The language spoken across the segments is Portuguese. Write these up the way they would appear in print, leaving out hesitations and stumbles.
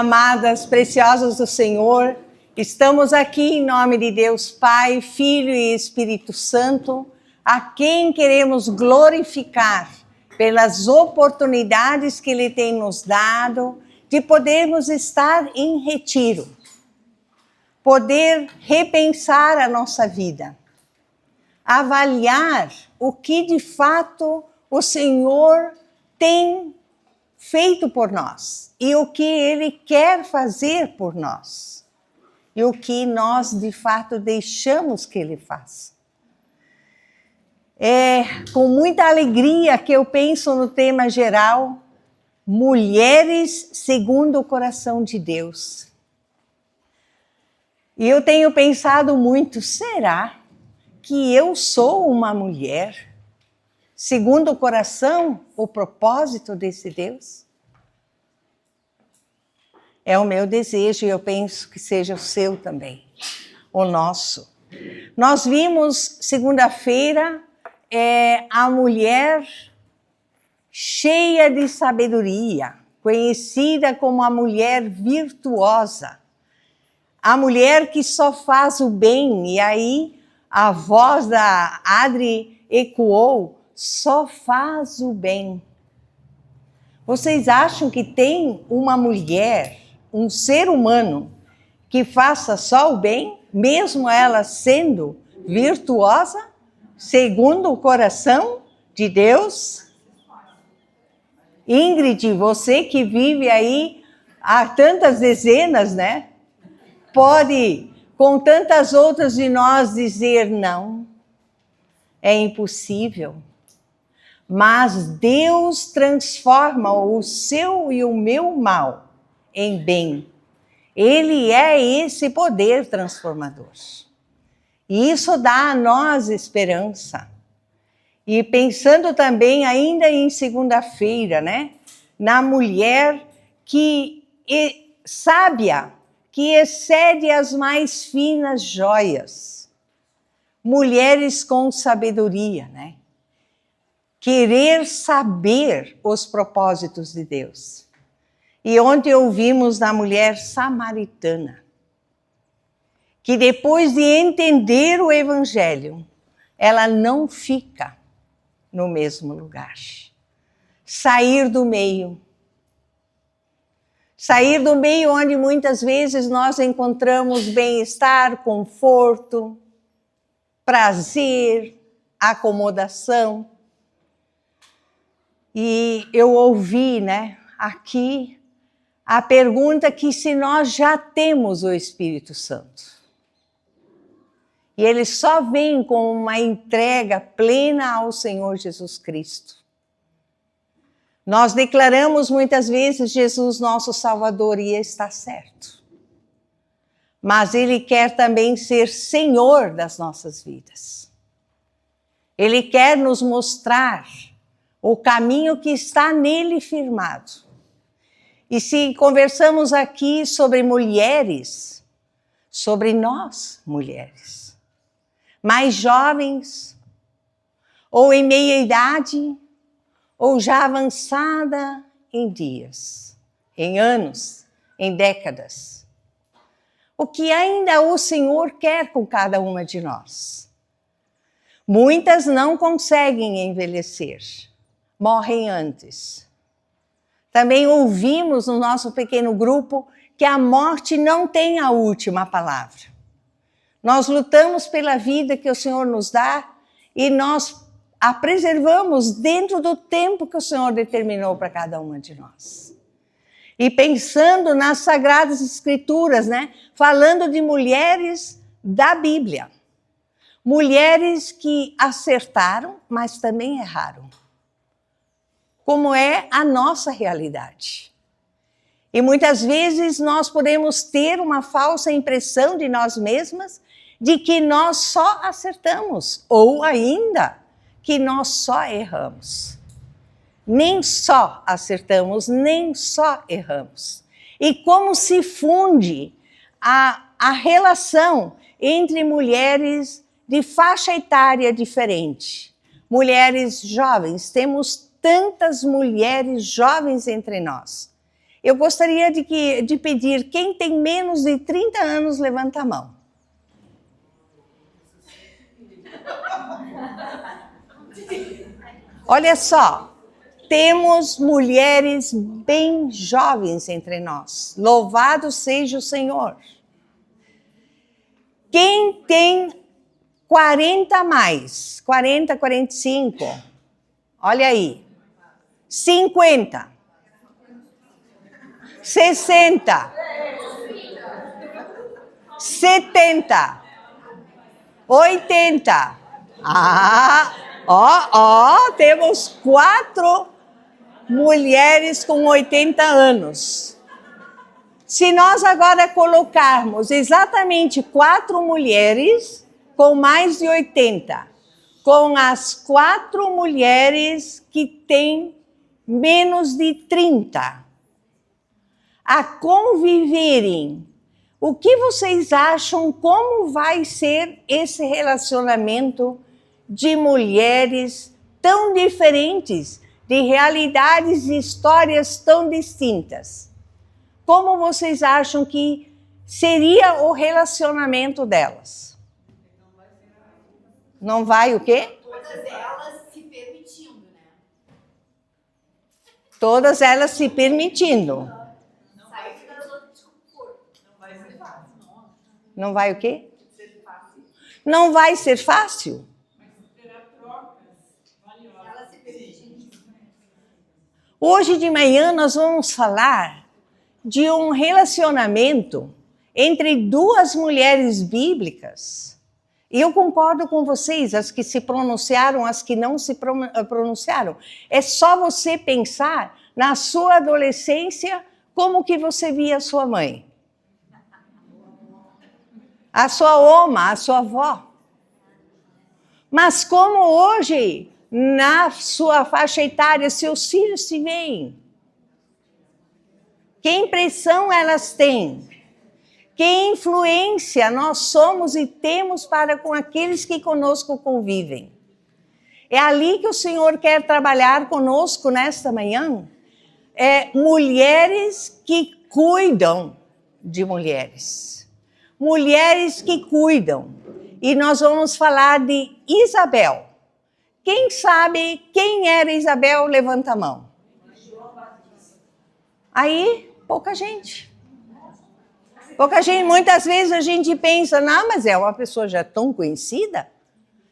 Amadas, preciosas do Senhor, estamos aqui em nome de Deus Pai, Filho e Espírito Santo, a quem queremos glorificar pelas oportunidades que Ele tem nos dado de podermos estar em retiro, poder repensar a nossa vida, avaliar o que de fato o Senhor tem feito por nós e o que Ele quer fazer por nós e o que nós de fato deixamos que Ele faça. É com muita alegria que eu penso no tema geral, Mulheres segundo o coração de Deus. E eu tenho pensado muito, será que eu sou uma mulher segundo o coração, o propósito desse Deus? É o meu desejo e eu penso que seja o seu também, o nosso. Nós vimos segunda-feira a mulher cheia de sabedoria, conhecida como a mulher virtuosa, a mulher que só faz o bem, e aí a voz da Adri ecoou, só faz o bem. Vocês acham que tem uma mulher, um ser humano, que faça só o bem, mesmo ela sendo virtuosa, segundo o coração de Deus? Ingrid, você que vive aí há tantas dezenas, né? Pode, com tantas outras de nós, dizer não. É impossível. Mas Deus transforma o seu e o meu mal em bem. Ele é esse poder transformador. E isso dá a nós esperança. E pensando também ainda em segunda-feira, né? Na mulher que sábia, que excede as mais finas joias. Mulheres com sabedoria, né? Querer saber os propósitos de Deus. E ontem ouvimos da mulher samaritana, que depois de entender o Evangelho, ela não fica no mesmo lugar. Sair do meio. Sair do meio onde muitas vezes nós encontramos bem-estar, conforto, prazer, acomodação. E eu ouvi, né, aqui a pergunta que se nós já temos o Espírito Santo. E ele só vem com uma entrega plena ao Senhor Jesus Cristo. Nós declaramos muitas vezes Jesus nosso Salvador e está certo. Mas Ele quer também ser Senhor das nossas vidas. Ele quer nos mostrar o caminho que está nele firmado. E se conversamos aqui sobre mulheres, sobre nós, mulheres, mais jovens, ou em meia idade, ou já avançada em dias, em anos, em décadas. O que ainda o Senhor quer com cada uma de nós? Muitas não conseguem envelhecer. Morrem antes. Também ouvimos no nosso pequeno grupo que a morte não tem a última palavra. Nós lutamos pela vida que o Senhor nos dá e nós a preservamos dentro do tempo que o Senhor determinou para cada uma de nós. E pensando nas Sagradas Escrituras, né? Falando de mulheres da Bíblia. Mulheres que acertaram, mas também erraram. Como é a nossa realidade. E muitas vezes nós podemos ter uma falsa impressão de nós mesmas, de que nós só acertamos, ou ainda que nós só erramos. Nem só acertamos, nem só erramos. E como se funde a relação entre mulheres de faixa etária diferente. Mulheres jovens, temos tantas mulheres jovens entre nós. Eu gostaria de pedir, quem tem menos de 30 anos, levanta a mão. Olha só, temos mulheres bem jovens entre nós. Louvado seja o Senhor. Quem tem 40 a mais, 40, 45, olha aí, 50, 60, 70, 80. Temos 4 mulheres com 80 anos. Se nós agora colocarmos exatamente 4 mulheres com mais de 80, com as 4 mulheres que têm menos de 30, a conviverem, o que vocês acham, como vai ser esse relacionamento de mulheres tão diferentes, de realidades e histórias tão distintas? Como vocês acham que seria o relacionamento delas? Não vai o quê? Todas elas se permitindo, né? Todas elas se permitindo. Sair da zona de conforto. Não vai ser fácil. Não vai o quê? Ser fácil. Não vai ser fácil? Mas terá trocas valiosas. Elas se permitindo. Hoje de manhã nós vamos falar de um relacionamento entre 2 mulheres bíblicas. E eu concordo com vocês, as que se pronunciaram, as que não se pronunciaram. É só você pensar na sua adolescência, como que você via a sua mãe. A sua oma, a sua avó. Mas como hoje, na sua faixa etária, seus filhos se veem. Que impressão elas têm? Que influência nós somos e temos para com aqueles que conosco convivem? É ali que o Senhor quer trabalhar conosco nesta manhã. Mulheres que cuidam de mulheres. Mulheres que cuidam. E nós vamos falar de Isabel. Quem sabe quem era Isabel? Levanta a mão. Aí, pouca gente. Pouca gente, muitas vezes a gente pensa, não, mas é uma pessoa já tão conhecida.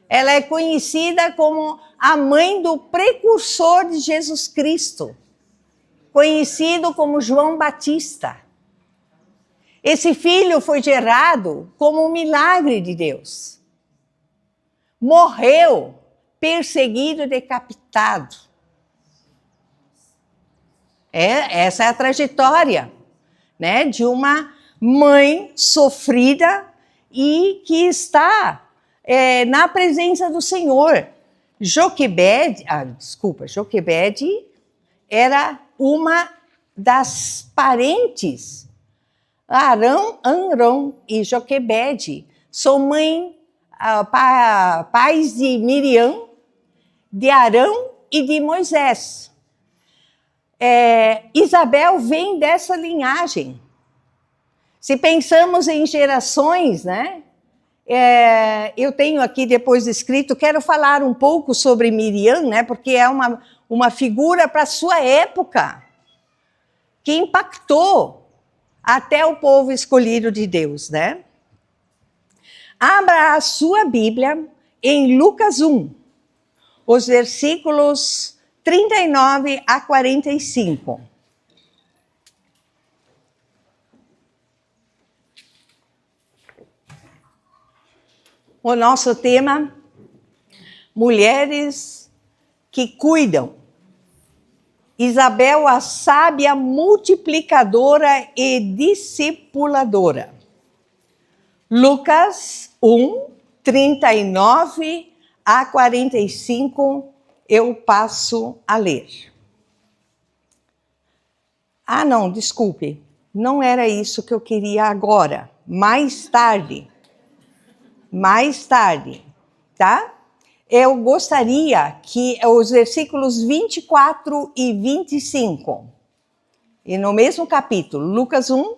Ela é conhecida como a mãe do precursor de Jesus Cristo, conhecido como João Batista. Esse filho foi gerado como um milagre de Deus. Morreu perseguido, decapitado. Essa é a trajetória, né, de uma mãe sofrida e que está na presença do Senhor. Joquebede era uma das parentes. Arão e Joquebede são pais de Miriam, de Arão e de Moisés. Isabel vem dessa linhagem. Se pensamos em gerações, né? Eu tenho aqui depois escrito, quero falar um pouco sobre Miriam, né? Porque é uma figura para a sua época, que impactou até o povo escolhido de Deus, né? Abra a sua Bíblia em Lucas 1, os versículos 39 a 45. O nosso tema, mulheres que cuidam. Isabel, a sábia multiplicadora e discipuladora. Lucas 1, 39 a 45, eu passo a ler. Não, desculpe, não era isso que eu queria agora, mais tarde, tá? Eu gostaria que os versículos 24 e 25, E no mesmo capítulo, Lucas 1,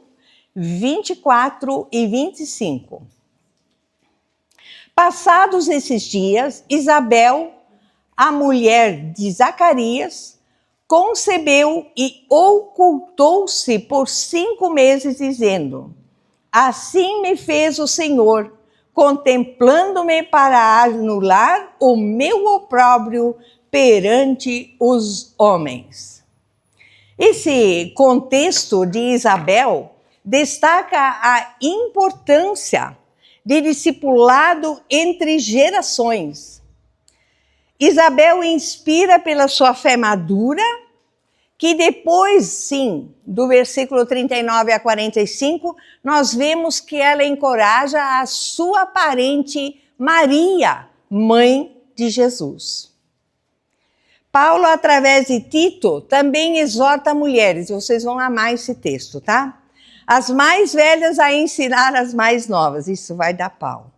24 e 25. Passados esses dias, Isabel, a mulher de Zacarias, concebeu e ocultou-se por 5 meses, dizendo: assim me fez o Senhor, contemplando-me para anular o meu opróbrio perante os homens. Esse contexto de Isabel destaca a importância de discipulado entre gerações. Isabel inspira pela sua fé madura, que depois, sim, do versículo 39 a 45, nós vemos que ela encoraja a sua parente Maria, mãe de Jesus. Paulo, através de Tito, também exorta mulheres, vocês vão amar esse texto, tá? As mais velhas a ensinar as mais novas, isso vai dar pau.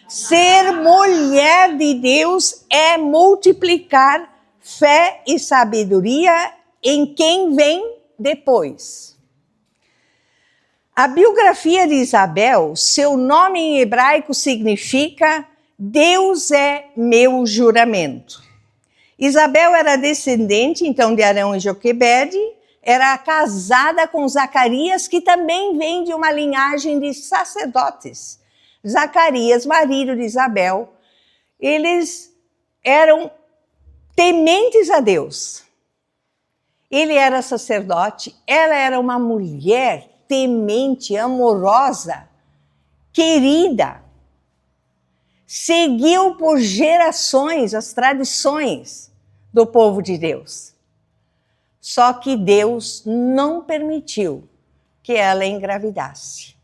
Ser mulher de Deus é multiplicar fé e sabedoria em quem vem depois. A biografia de Isabel, seu nome em hebraico significa Deus é meu juramento. Isabel era descendente, então, de Arão e Joquebede, era casada com Zacarias, que também vem de uma linhagem de sacerdotes. Zacarias, marido de Isabel, eles eram tementes a Deus. Ele era sacerdote, ela era uma mulher temente, amorosa, querida. Seguiu por gerações as tradições do povo de Deus. Só que Deus não permitiu que ela engravidasse.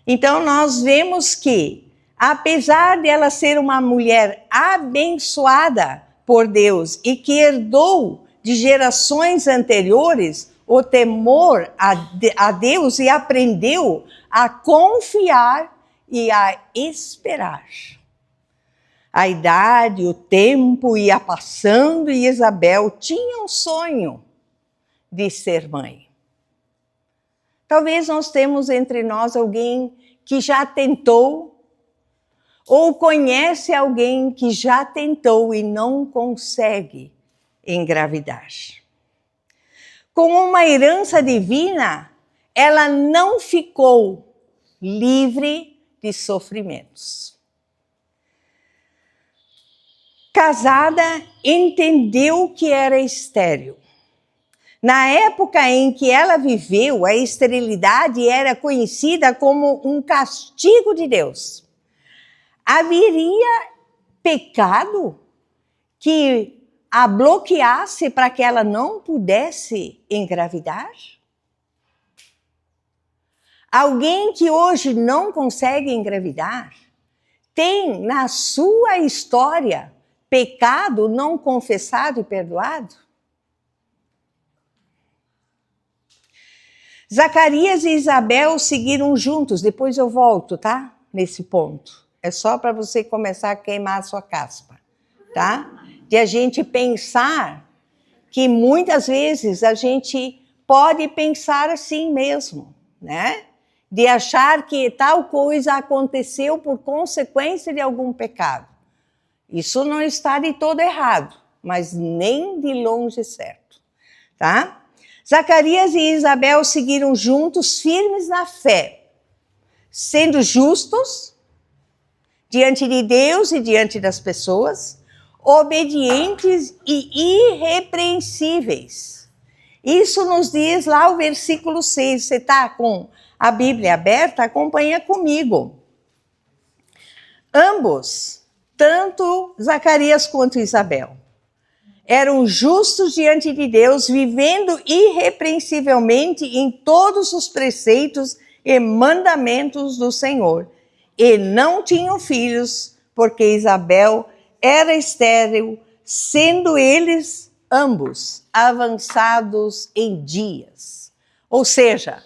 Então nós vemos que, apesar de ela ser uma mulher abençoada por Deus e que herdou de gerações anteriores o temor a Deus e aprendeu a confiar e a esperar. A idade, o tempo ia passando e Isabel tinha um sonho de ser mãe. Talvez nós temos entre nós alguém que já tentou ou conhece alguém que já tentou e não consegue engravidar. Com uma herança divina, ela não ficou livre de sofrimentos. Casada, entendeu que era estéril. Na época em que ela viveu, a esterilidade era conhecida como um castigo de Deus. Haveria pecado que a bloqueasse para que ela não pudesse engravidar? Alguém que hoje não consegue engravidar tem na sua história pecado não confessado e perdoado? Zacarias e Isabel seguiram juntos, depois eu volto, tá? Nesse ponto. É só para você começar a queimar a sua caspa, tá? De a gente pensar que muitas vezes a gente pode pensar assim mesmo, né? De achar que tal coisa aconteceu por consequência de algum pecado. Isso não está de todo errado, mas nem de longe certo, tá? Zacarias e Isabel seguiram juntos, firmes na fé, sendo justos diante de Deus e diante das pessoas, obedientes e irrepreensíveis. Isso nos diz lá o versículo 6. Você está com a Bíblia aberta? Acompanha comigo. Ambos, tanto Zacarias quanto Isabel, eram justos diante de Deus, vivendo irrepreensivelmente em todos os preceitos e mandamentos do Senhor. E não tinham filhos, porque Isabel era estéril, sendo eles ambos avançados em dias. Ou seja,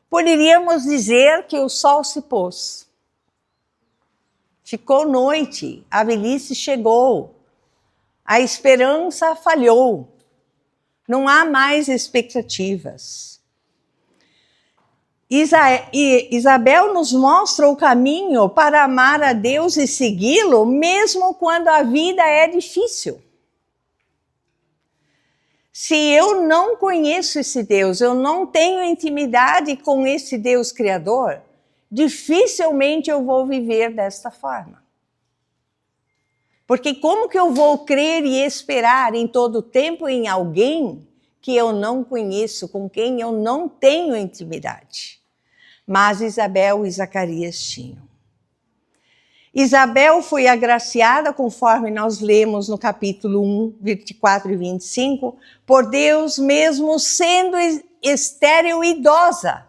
poderíamos dizer que o sol se pôs. Ficou noite, a velhice chegou, a esperança falhou, Não há mais expectativas. Isabel nos mostra o caminho para amar a Deus e segui-lo, mesmo quando a vida é difícil. Se eu não conheço esse Deus, eu não tenho intimidade com esse Deus Criador, dificilmente eu vou viver desta forma. Porque como que eu vou crer e esperar em todo tempo em alguém que eu não conheço, com quem eu não tenho intimidade? Mas Isabel e Zacarias tinham. Isabel foi agraciada, conforme nós lemos no capítulo 1, 24 e 25, por Deus mesmo sendo estéril e idosa,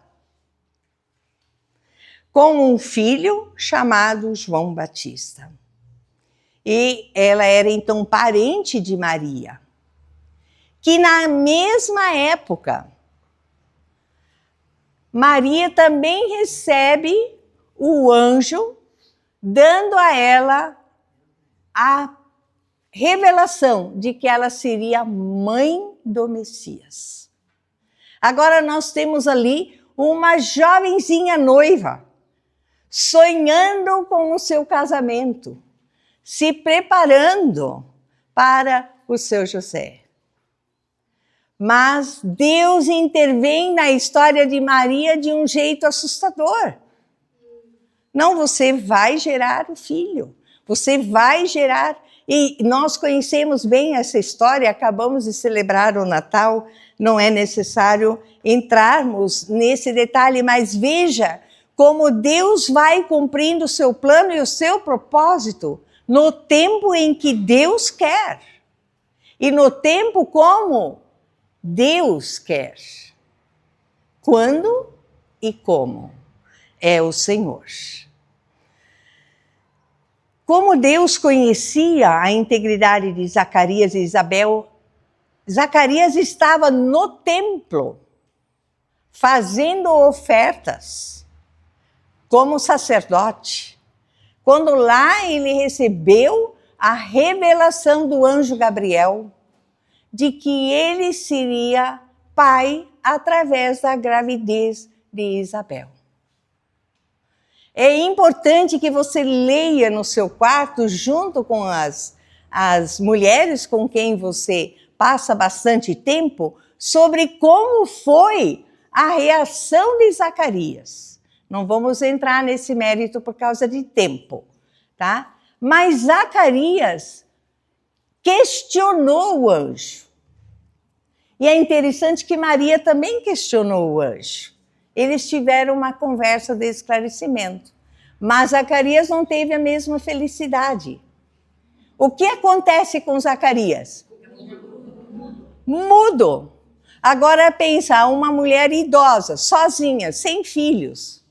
com um filho chamado João Batista. E ela era então parente de Maria, que na mesma época, Maria também recebe o anjo dando a ela a revelação de que ela seria mãe do Messias. Agora nós temos ali uma jovenzinha noiva, sonhando com o seu casamento, se preparando para o seu José. Mas Deus intervém na história de Maria de um jeito assustador. Não, você vai gerar o filho, você vai gerar, e nós conhecemos bem essa história, acabamos de celebrar o Natal, não é necessário entrarmos nesse detalhe, mas veja como Deus vai cumprindo o seu plano e o seu propósito no tempo em que Deus quer, e no tempo como Deus quer. Quando e como? É o Senhor. Como Deus conhecia a integridade de Zacarias e Isabel, Zacarias estava no templo, fazendo ofertas, como sacerdote, quando lá ele recebeu a revelação do anjo Gabriel, de que ele seria pai através da gravidez de Isabel. É importante que você leia no seu quarto, junto com as mulheres com quem você passa bastante tempo, sobre como foi a reação de Zacarias. Não vamos entrar nesse mérito por causa de tempo, tá? Mas Zacarias questionou o anjo. E é interessante que Maria também questionou o anjo. Eles tiveram uma conversa de esclarecimento. Mas Zacarias não teve a mesma felicidade. O que acontece com Zacarias? Mudo. Agora pensa, uma mulher idosa, sozinha, sem filhos,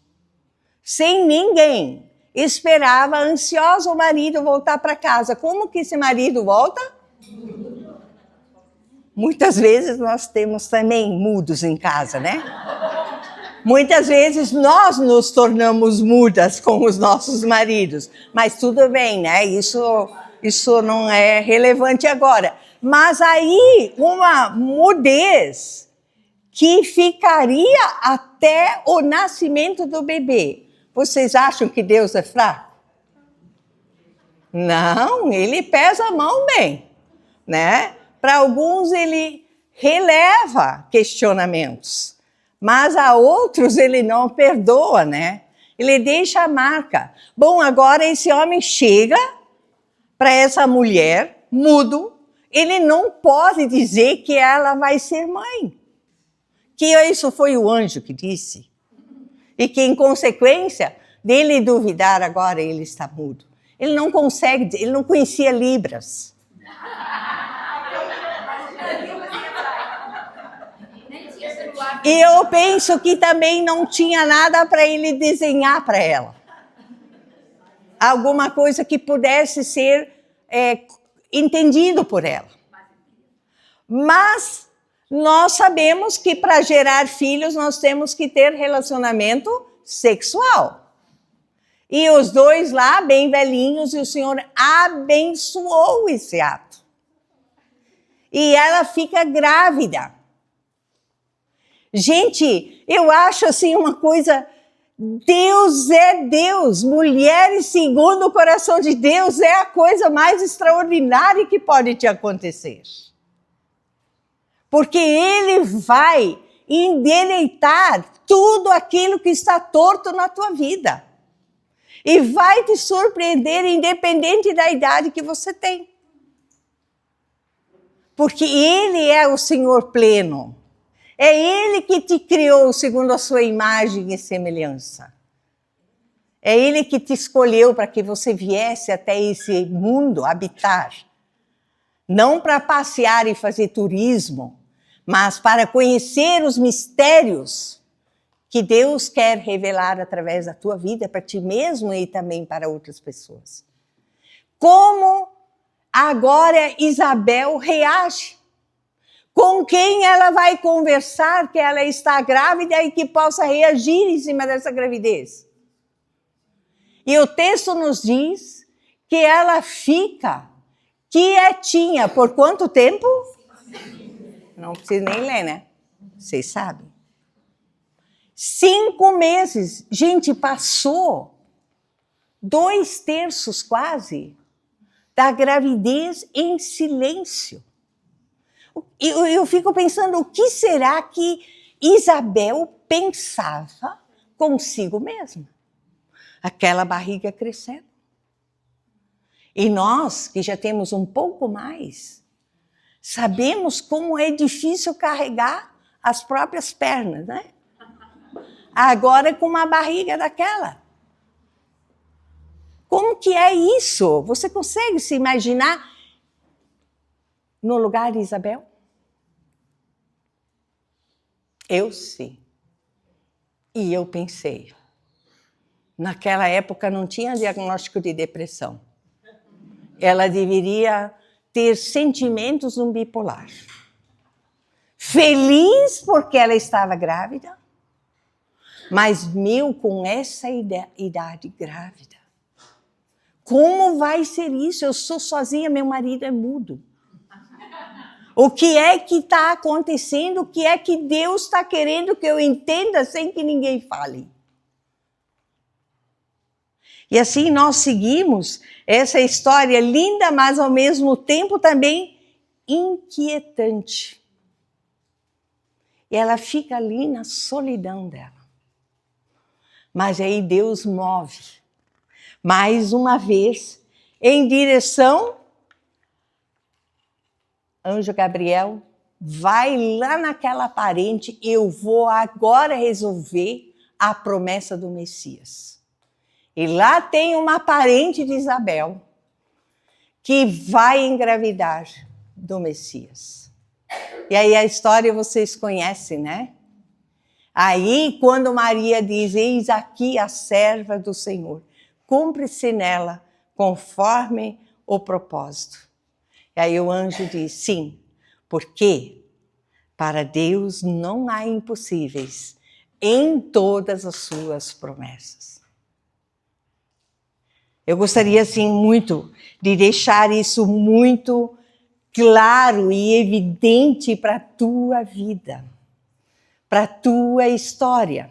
sem ninguém, esperava ansiosa o marido voltar para casa. Como que esse marido volta? Muitas vezes nós temos também mudos em casa, né? Muitas vezes nós nos tornamos mudas com os nossos maridos, mas tudo bem, né? Isso não é relevante agora. Mas aí, uma mudez que ficaria até o nascimento do bebê. Vocês acham que Deus é fraco? Não, ele pesa a mão bem, né? Para alguns ele releva questionamentos, mas a outros ele não perdoa, né? Ele deixa a marca. Bom, agora esse homem chega para essa mulher, mudo, ele não pode dizer que ela vai ser mãe. Que isso foi o anjo que disse. E que, em consequência dele duvidar, agora ele está mudo. Ele não consegue, ele não conhecia Libras. E eu penso que também não tinha nada para ele desenhar para ela. Alguma coisa que pudesse ser entendido por ela. Mas nós sabemos que para gerar filhos nós temos que ter relacionamento sexual. E os dois lá, bem velhinhos, e o Senhor abençoou esse ato. e ela fica grávida. Gente, eu acho assim uma coisa, Deus é Deus, mulheres segundo o coração de Deus é a coisa mais extraordinária que pode te acontecer. Porque Ele vai endireitar tudo aquilo que está torto na tua vida. E vai te surpreender independente da idade que você tem. Porque Ele é o Senhor pleno. É Ele que te criou segundo a sua imagem e semelhança. É Ele que te escolheu para que você viesse até esse mundo habitar. Não para passear e fazer turismo, mas para conhecer os mistérios que Deus quer revelar através da tua vida para ti mesmo e também para outras pessoas. Como agora Isabel reage? Com quem ela vai conversar que ela está grávida e que possa reagir em cima dessa gravidez? E o texto nos diz que ela fica quietinha por quanto tempo? Não precisa nem ler, né? Vocês sabem. 5 meses. Gente, passou 2/3 quase da gravidez em silêncio. Eu fico pensando, o que será que Isabel pensava consigo mesma? Aquela barriga crescendo. E nós, que já temos um pouco mais, sabemos como é difícil carregar as próprias pernas, né? Agora com uma barriga daquela. Como que é isso? Você consegue se imaginar no lugar de Isabel? Eu sim. E eu pensei. Naquela época não tinha diagnóstico de depressão. Ela deveria ter sentimentos no bipolar. Feliz porque ela estava grávida, mas com essa idade grávida. Como vai ser isso? Eu sou sozinha, meu marido é mudo. O que é que está acontecendo? O que é que Deus está querendo que eu entenda sem que ninguém fale? E assim nós seguimos essa história linda, mas ao mesmo tempo também inquietante. E ela fica ali na solidão dela. Mas aí Deus move, mais uma vez, em direção, anjo Gabriel, vai lá naquela parente, eu vou agora resolver a promessa do Messias. E lá tem uma parente de Isabel que vai engravidar do Messias. E aí a história vocês conhecem, né? Aí quando Maria diz, eis aqui a serva do Senhor, cumpre-se nela conforme o propósito. E aí o anjo diz, sim, porque para Deus não há impossíveis em todas as suas promessas. Eu gostaria, assim, muito de deixar isso muito claro e evidente para a tua vida, para a tua história.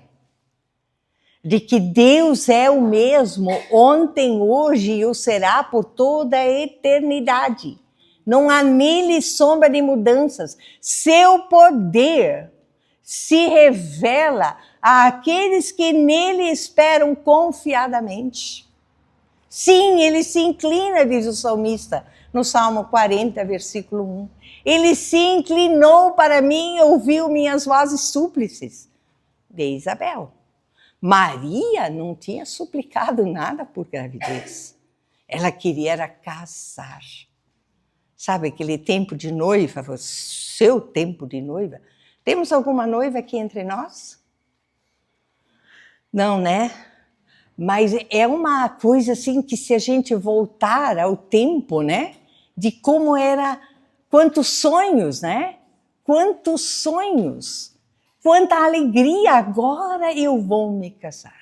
De que Deus é o mesmo ontem, hoje e o será por toda a eternidade. Não há nele sombra de mudanças. Seu poder se revela àqueles que nele esperam confiadamente. Sim, ele se inclina, diz o salmista, no Salmo 40, versículo 1. Ele se inclinou para mim e ouviu minhas vozes súplices. De Isabel. Maria não tinha suplicado nada por gravidez. Ela queria era casar. Sabe aquele tempo de noiva, o seu tempo de noiva? Temos alguma noiva aqui entre nós? Não, né? Mas é uma coisa assim que se a gente voltar ao tempo, né? De como era, quantos sonhos, né? Quantos sonhos, quanta alegria, agora eu vou me casar.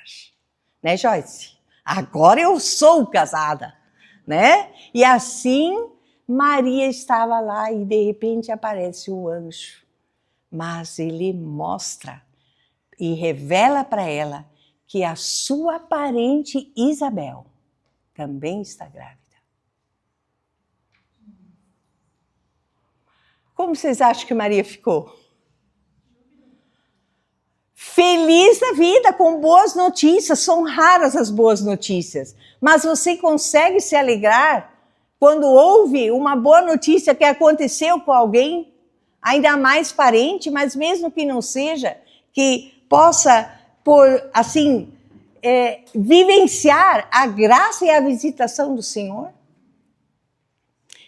Né, Joyce? Agora eu sou casada, né? E assim Maria estava lá e de repente aparece o anjo. Mas ele mostra e revela para ela que a sua parente Isabel também está grávida. Como vocês acham que Maria ficou? Feliz da vida, com boas notícias. São raras as boas notícias. Mas você consegue se alegrar quando ouve uma boa notícia que aconteceu com alguém, ainda mais parente, mas mesmo que não seja, que possa, vivenciar a graça e a visitação do Senhor?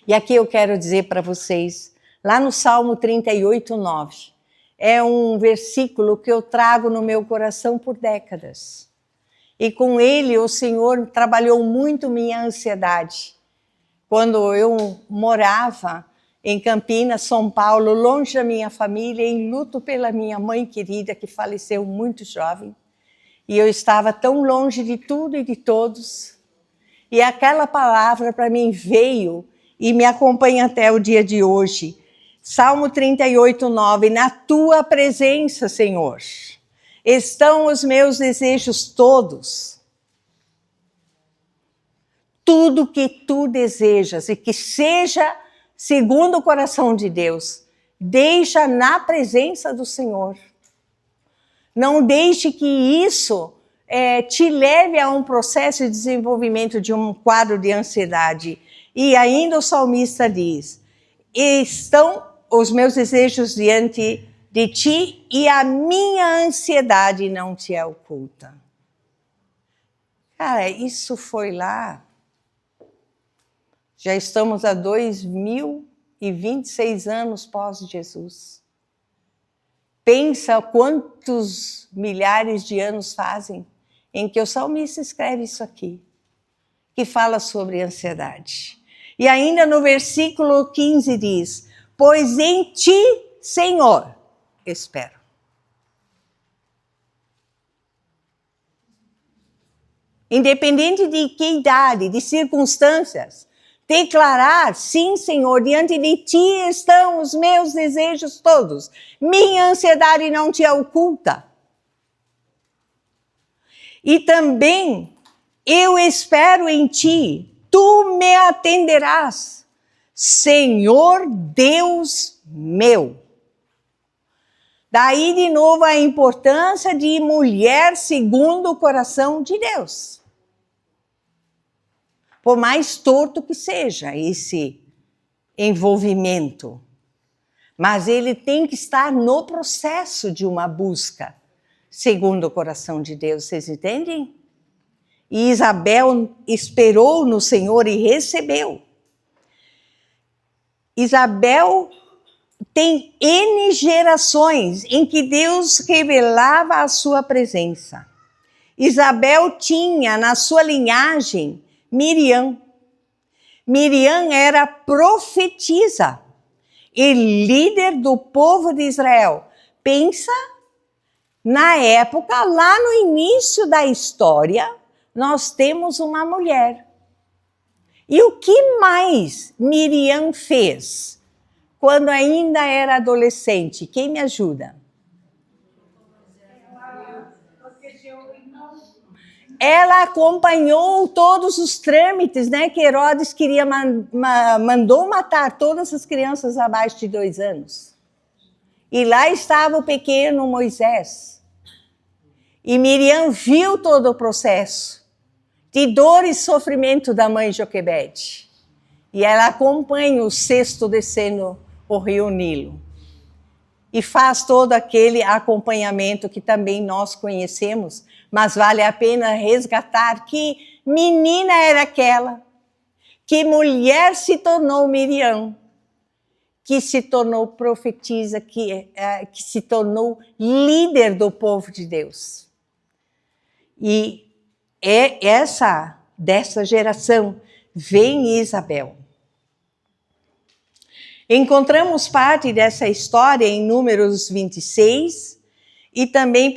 E aqui eu quero dizer para vocês, lá no Salmo 38:9, é um versículo que eu trago no meu coração por décadas. E com ele o Senhor trabalhou muito minha ansiedade. Quando eu morava em Campinas, São Paulo, longe da minha família, em luto pela minha mãe querida, que faleceu muito jovem. E eu estava tão longe de tudo e de todos. E aquela palavra para mim veio e me acompanha até o dia de hoje. Salmo 38:9, na tua presença, Senhor, estão os meus desejos todos. Tudo que tu desejas e que seja segundo o coração de Deus, deixa na presença do Senhor. Não deixe que isso te leve a um processo de desenvolvimento de um quadro de ansiedade. E ainda o salmista diz, estão os meus desejos diante de ti e a minha ansiedade não te é oculta. Cara, isso foi lá. Já estamos há 2026 anos pós-Jesus. Pensa quantos milhares de anos fazem em que o salmista escreve isso aqui, que fala sobre ansiedade. E ainda no versículo 15 diz, pois em ti, Senhor, espero. Independente de que idade, de circunstâncias, declarar, sim, Senhor, diante de ti estão os meus desejos todos. Minha ansiedade não te oculta. E também, eu espero em ti, tu me atenderás, Senhor Deus meu. Daí, de novo, a importância de mulher segundo o coração de Deus. Por mais torto que seja esse envolvimento, mas ele tem que estar no processo de uma busca, segundo o coração de Deus, vocês entendem? E Isabel esperou no Senhor e recebeu. Isabel tem N gerações em que Deus revelava a sua presença. Isabel tinha na sua linhagem Miriam. Miriam era profetisa e líder do povo de Israel. Pensa, na época, lá no início da história, nós temos uma mulher. E o que mais Miriam fez quando ainda era adolescente? Quem me ajuda? Ela acompanhou todos os trâmites, né, que Herodes queria mandou matar todas as crianças abaixo de 2 anos. E lá estava o pequeno Moisés. E Miriam viu todo o processo de dor e sofrimento da mãe Joquebede. E ela acompanha o cesto descendo o rio Nilo. E faz todo aquele acompanhamento que também nós conhecemos, mas vale a pena resgatar que menina era aquela, que mulher se tornou Miriam, que se tornou profetisa, que se tornou líder do povo de Deus. E dessa geração vem Isabel. Encontramos parte dessa história em Números 26 e também 1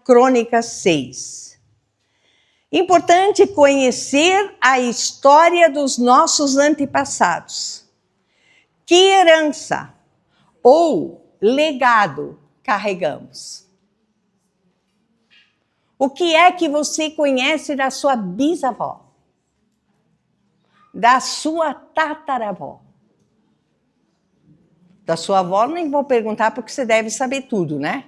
Crônicas 6. Importante conhecer a história dos nossos antepassados. Que herança ou legado carregamos? O que é que você conhece da sua bisavó? Da sua tataravó? Da sua avó nem vou perguntar porque você deve saber tudo, né?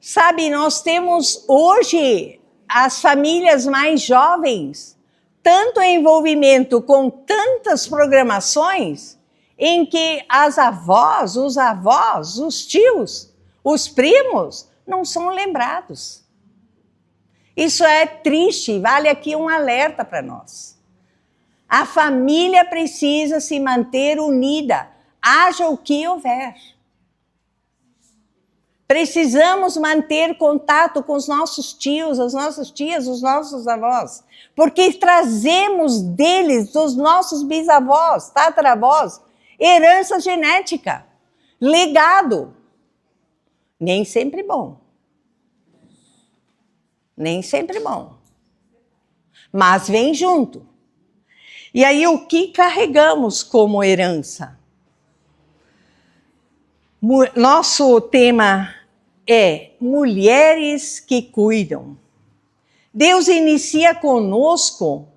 Sabe, nós temos hoje as famílias mais jovens tanto envolvimento com tantas programações em que as avós, os avós, os tios, os primos não são lembrados. Isso é triste, vale aqui um alerta para nós. A família precisa se manter unida, haja o que houver. Precisamos manter contato com os nossos tios, as nossas tias, os nossos avós, porque trazemos deles, dos nossos bisavós, tataravós, herança genética, legado. Nem sempre bom. Nem sempre bom. Mas vem junto. E aí, o que carregamos como herança? Nosso tema é mulheres que cuidam. Deus inicia conosco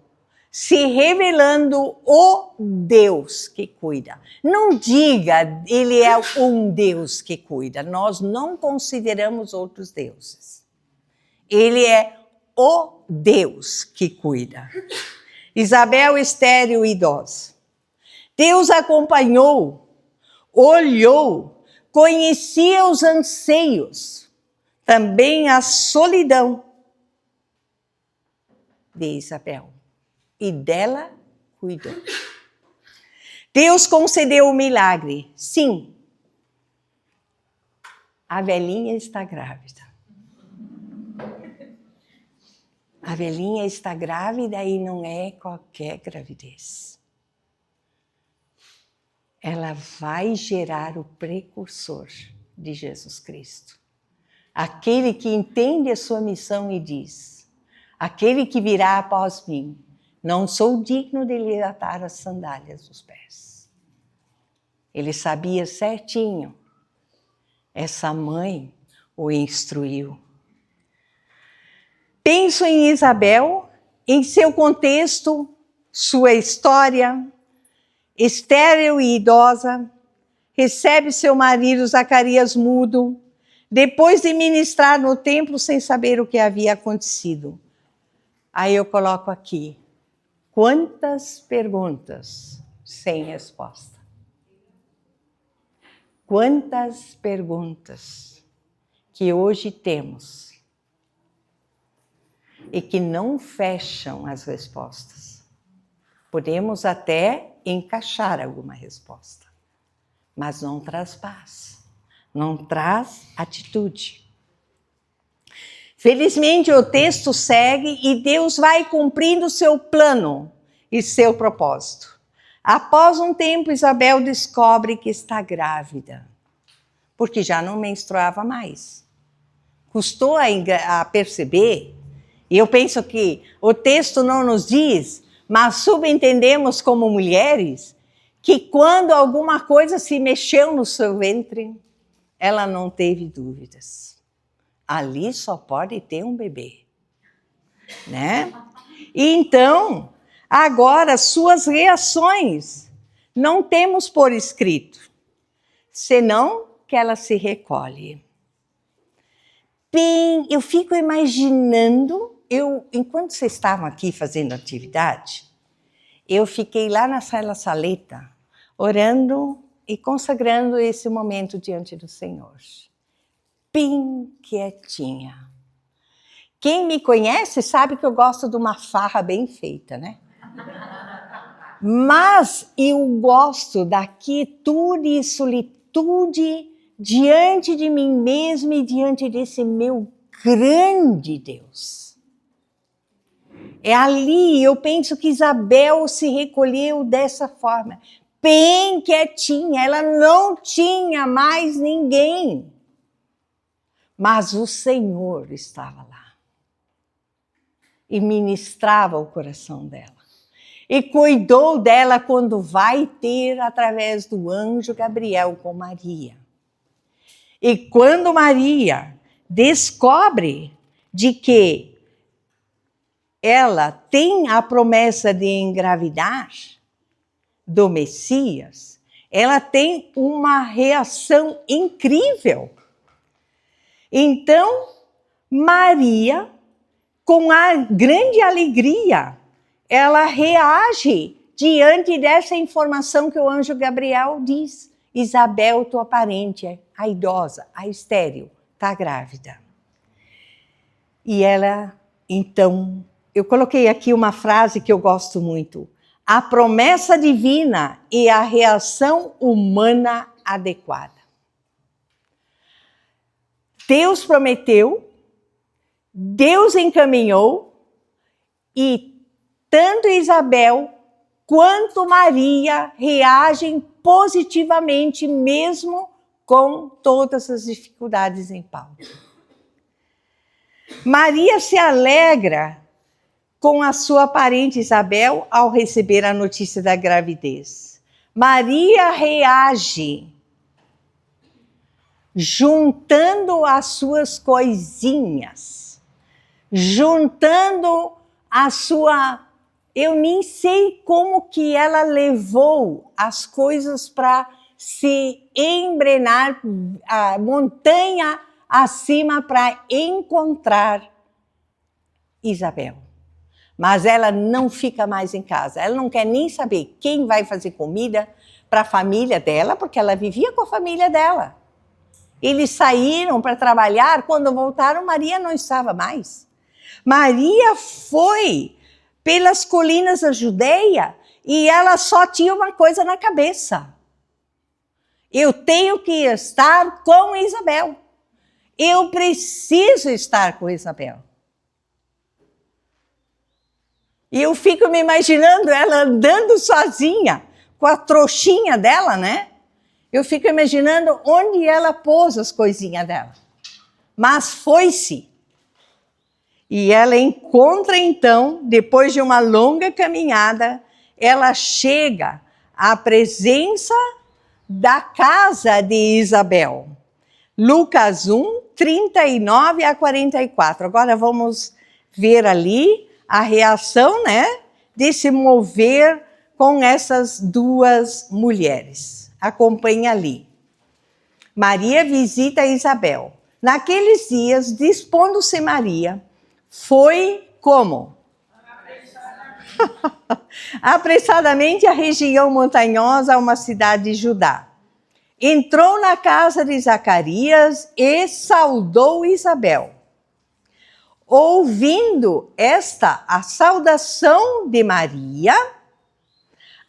se revelando o Deus que cuida. Não diga, ele é um Deus que cuida. Nós não consideramos outros deuses. Ele é o Deus que cuida. Isabel estéril e idosa. Deus acompanhou, olhou, conhecia os anseios, também a solidão de Isabel. E dela cuidou. Deus concedeu o milagre. Sim, a velhinha está grávida. A velhinha está grávida e não é qualquer gravidez. Ela vai gerar o precursor de Jesus Cristo. Aquele que entende a sua missão e diz: aquele que virá após mim, não sou digno de lhe atar as sandálias dos pés. Ele sabia certinho. Essa mãe o instruiu. Penso em Isabel, em seu contexto, sua história, estéril e idosa, recebe seu marido Zacarias mudo, depois de ministrar no templo sem saber o que havia acontecido. Aí eu coloco aqui, quantas perguntas sem resposta. Quantas perguntas que hoje temos e que não fecham as respostas. Podemos até encaixar alguma resposta, mas não traz paz, não traz atitude. Felizmente o texto segue e Deus vai cumprindo seu plano e seu propósito. Após um tempo, Isabel descobre que está grávida, porque já não menstruava mais. Custou a perceber. E eu penso que o texto não nos diz, mas subentendemos como mulheres, que quando alguma coisa se mexeu no seu ventre, ela não teve dúvidas. Ali só pode ter um bebê, né? E então, agora, suas reações não temos por escrito, senão que ela se recolhe. Bem, eu fico imaginando, enquanto vocês estavam aqui fazendo atividade, eu fiquei lá na saleta, orando e consagrando esse momento diante do Senhor. Bem quietinha. Quem me conhece sabe que eu gosto de uma farra bem feita, né? Mas eu gosto da quietude e solitude diante de mim mesma e diante desse meu grande Deus. É ali, eu penso que Isabel se recolheu dessa forma, bem quietinha, ela não tinha mais ninguém. Mas o Senhor estava lá e ministrava o coração dela. E cuidou dela quando vai ter através do anjo Gabriel com Maria. E quando Maria descobre de que ela tem a promessa de engravidar do Messias, ela tem uma reação incrível. Então, Maria, com a grande alegria, ela reage diante dessa informação que o anjo Gabriel diz. Isabel, tua parente, a idosa, a estéril, está grávida. E ela, então, eu coloquei aqui uma frase que eu gosto muito. A promessa divina e a reação humana adequada. Deus prometeu, Deus encaminhou, e tanto Isabel quanto Maria reagem positivamente, mesmo com todas as dificuldades em Paulo. Maria se alegra com a sua parente Isabel ao receber a notícia da gravidez. Maria reage juntando as suas coisinhas, juntando a sua... Eu nem sei como que ela levou as coisas para se embrenar a montanha acima para encontrar Isabel. Mas ela não fica mais em casa. Ela não quer nem saber quem vai fazer comida para a família dela, porque ela vivia com a família dela. Eles saíram para trabalhar, quando voltaram, Maria não estava mais. Maria foi pelas colinas da Judeia e ela só tinha uma coisa na cabeça. Eu tenho que estar com Isabel. Eu preciso estar com Isabel. E eu fico me imaginando ela andando sozinha, com a trouxinha dela, né? Eu fico imaginando onde ela pôs as coisinhas dela. Mas foi-se. E ela encontra então, depois de uma longa caminhada, ela chega à presença da casa de Isabel. Lucas 1, 39 a 44. Agora vamos ver ali a reação, né, de se mover com essas duas mulheres. Acompanhe ali. Maria visita Isabel. Naqueles dias, dispondo-se Maria, foi como? Apressadamente à região montanhosa, a uma cidade de Judá. Entrou na casa de Zacarias e saudou Isabel. Ouvindo a saudação de Maria,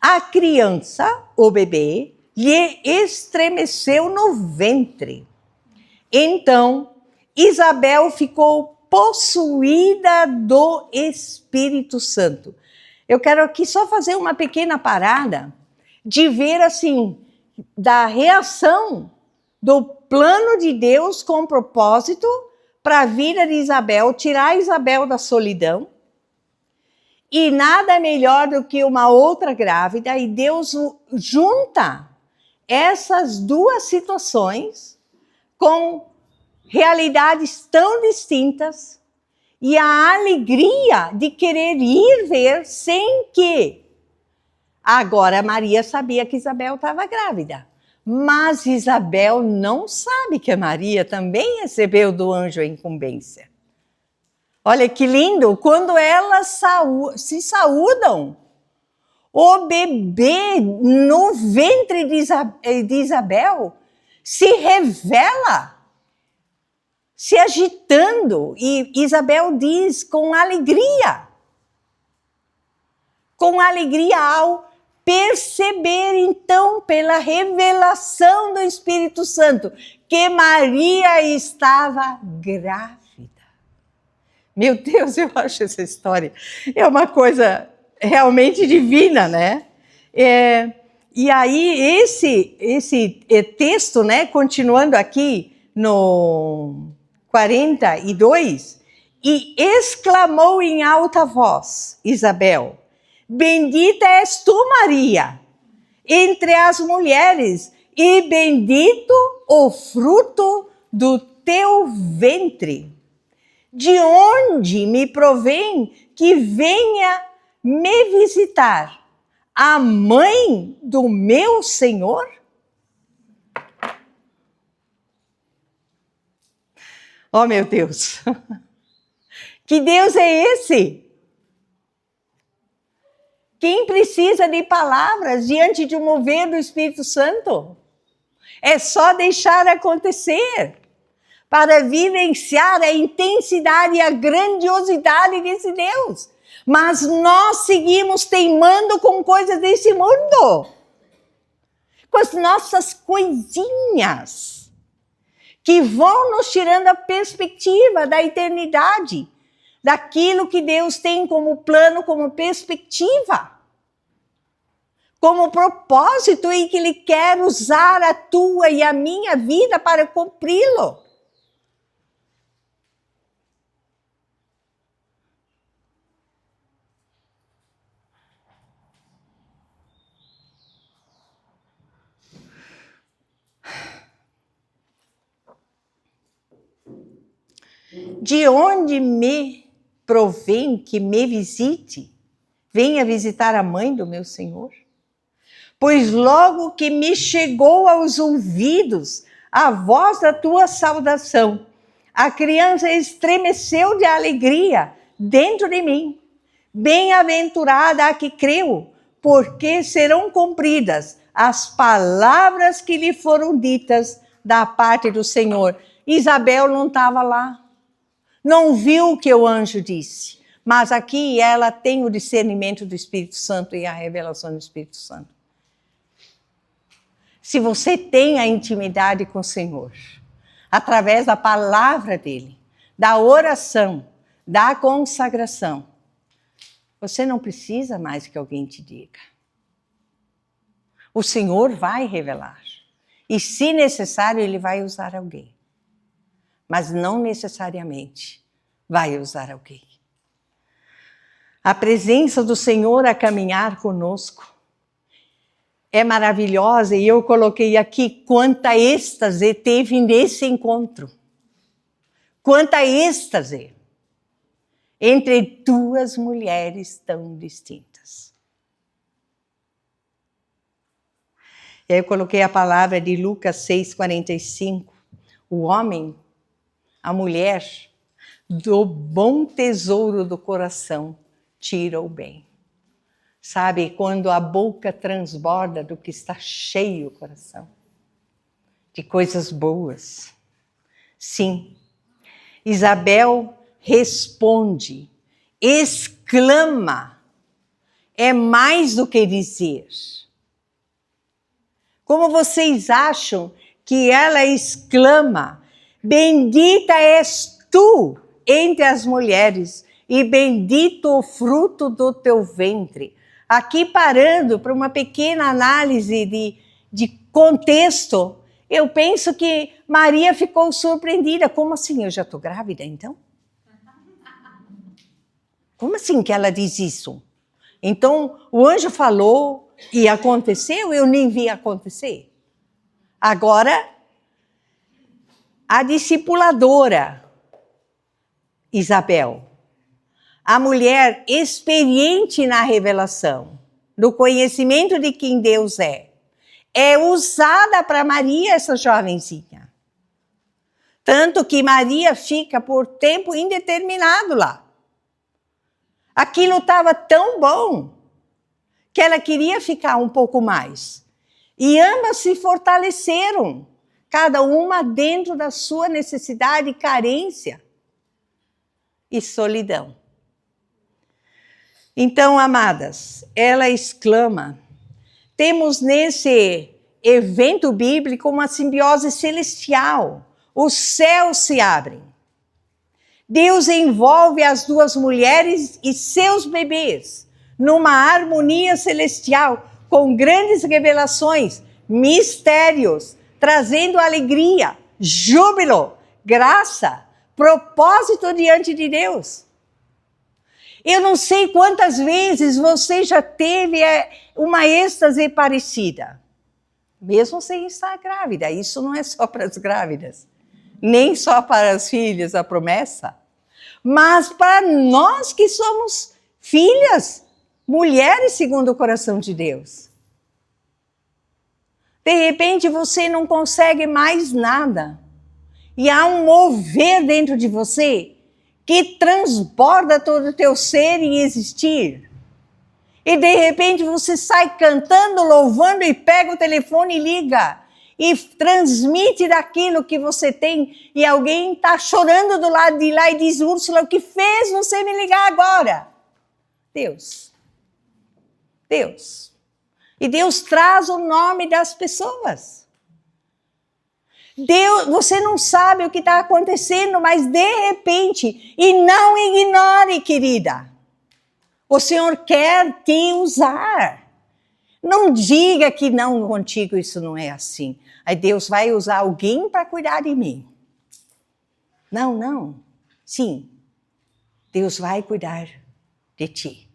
a criança, o bebê, lhe estremeceu no ventre. Então, Isabel ficou possuída do Espírito Santo. Eu quero aqui só fazer uma pequena parada de ver assim, da reação do plano de Deus com propósito para a vida de Isabel, tirar Isabel da solidão. E nada melhor do que uma outra grávida, e Deus junta essas duas situações com realidades tão distintas e a alegria de querer ir ver sem que... Agora, Maria sabia que Isabel estava grávida, mas Isabel não sabe que a Maria também recebeu do anjo a incumbência. Olha que lindo, quando elas se saúdam, o bebê no ventre de Isabel se revela, se agitando, e Isabel diz com alegria ao perceber, então, pela revelação do Espírito Santo, que Maria estava grávida. Meu Deus, eu acho essa história é uma coisa realmente divina, né? E aí, esse texto, né, continuando aqui no 42, e exclamou em alta voz, Isabel: bendita és tu, Maria, entre as mulheres, e bendito o fruto do teu ventre. De onde me provém que venha me visitar a mãe do meu Senhor? Oh, meu Deus! Que Deus é esse? Quem precisa de palavras diante de um mover do Espírito Santo? É só deixar acontecer para vivenciar a intensidade e a grandiosidade desse Deus. Mas nós seguimos teimando com coisas desse mundo, com as nossas coisinhas, que vão nos tirando a perspectiva da eternidade, daquilo que Deus tem como plano, como perspectiva, como propósito, e que Ele quer usar a tua e a minha vida para cumpri-lo. De onde me provém que me visite? Venha visitar a mãe do meu Senhor? Pois logo que me chegou aos ouvidos a voz da tua saudação, a criança estremeceu de alegria dentro de mim. Bem-aventurada a que creu, porque serão cumpridas as palavras que lhe foram ditas da parte do Senhor. Isabel não estava lá. Não viu o que o anjo disse, mas aqui ela tem o discernimento do Espírito Santo e a revelação do Espírito Santo. Se você tem a intimidade com o Senhor, através da palavra dele, da oração, da consagração, você não precisa mais que alguém te diga. O Senhor vai revelar. E se necessário, ele vai usar alguém. Mas não necessariamente vai usar alguém. A presença do Senhor a caminhar conosco é maravilhosa, e eu coloquei aqui quanta êxtase teve nesse encontro. Quanta êxtase entre duas mulheres tão distintas. E aí eu coloquei a palavra de Lucas 6,45. O homem, a mulher, do bom tesouro do coração, tira o bem. Sabe, quando a boca transborda do que está cheio o coração, de coisas boas. Sim, Isabel responde, exclama, é mais do que dizer. Como vocês acham que ela exclama, bendita és tu entre as mulheres, e bendito o fruto do teu ventre. Aqui parando para uma pequena análise de contexto, eu penso que Maria ficou surpreendida. Como assim, eu já estou grávida então? Como assim que ela diz isso? Então, o anjo falou e aconteceu, eu nem vi acontecer. Agora, a discipuladora, Isabel, a mulher experiente na revelação, no conhecimento de quem Deus é usada para Maria, essa jovenzinha. Tanto que Maria fica por tempo indeterminado lá. Aquilo estava tão bom que ela queria ficar um pouco mais. E ambas se fortaleceram, cada uma dentro da sua necessidade, carência e solidão. Então, amadas, ela exclama, temos nesse evento bíblico uma simbiose celestial. Os céus se abrem. Deus envolve as duas mulheres e seus bebês numa harmonia celestial, com grandes revelações, mistérios, trazendo alegria, júbilo, graça, propósito diante de Deus. Eu não sei quantas vezes você já teve uma êxtase parecida, mesmo sem estar grávida. Isso não é só para as grávidas, nem só para as filhas, a promessa, mas para nós que somos filhas, mulheres segundo o coração de Deus. De repente você não consegue mais nada. E há um mover dentro de você que transborda todo o teu ser e existir. E de repente você sai cantando, louvando e pega o telefone e liga. E transmite daquilo que você tem. E alguém está chorando do lado de lá e diz, Úrsula, o que fez você me ligar agora? Deus. Deus. E Deus traz o nome das pessoas. Deus, você não sabe o que está acontecendo, mas de repente, e não ignore, querida, o Senhor quer te usar. Não diga que não, contigo isso não é assim. Aí Deus vai usar alguém para cuidar de mim. Não, não. Sim, Deus vai cuidar de ti.